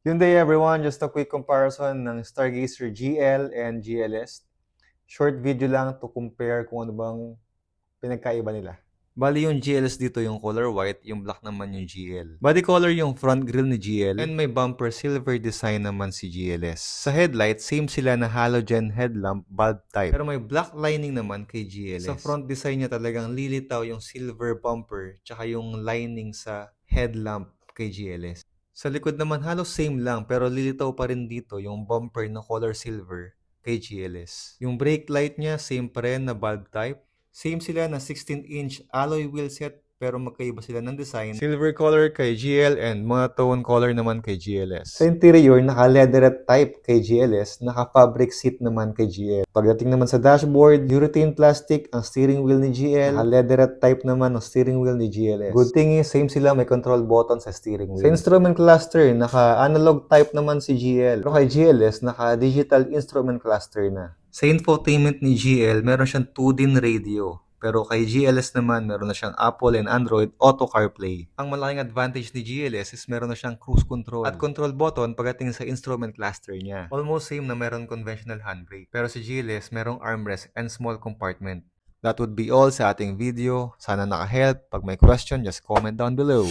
Yun day everyone, just a quick comparison ng Stargazer GL and GLS. Short video lang to compare kung ano bang pinagkaiba nila. Bali yung GLS dito yung color white, yung black naman yung GL. Body color yung front grille ni GL and may bumper silver design naman si GLS. Sa headlight, same sila na halogen headlamp bulb type. Pero may black lining naman kay GLS. Sa front design niya talagang lilitaw yung silver bumper tsaka yung lining sa headlamp kay GLS. Sa likod naman halos same lang pero lilitaw pa rin dito yung bumper na color silver kay GLS. Yung brake light niya same pa rin na bulb type. Same sila na 16-inch alloy wheel set pero magkaiba sila ng design. Silver color kay GL and monotone color naman kay GLS. Sa interior, naka-leatherette type kay GLS, naka-fabric seat naman kay GL. Pagdating naman sa dashboard, urethane plastic ang steering wheel ni GL, naka-leatherette type naman ang steering wheel ni GLS. Good thing is, same sila, may control button sa steering wheel. Sa instrument cluster, naka-analog type naman si GL. Pero kay GLS, naka-digital instrument cluster na. Sa infotainment ni GL, meron siyang 2-din radio. Pero kay GLS naman, meron na siyang Apple and Android Auto CarPlay. Ang malaking advantage ni GLS is meron na siyang cruise control at control button pagdating sa instrument cluster niya. Almost same na meron conventional handbrake. Pero si GLS, merong armrest and small compartment. That would be all sa ating video. Sana naka-help. Pag may question, just comment down below.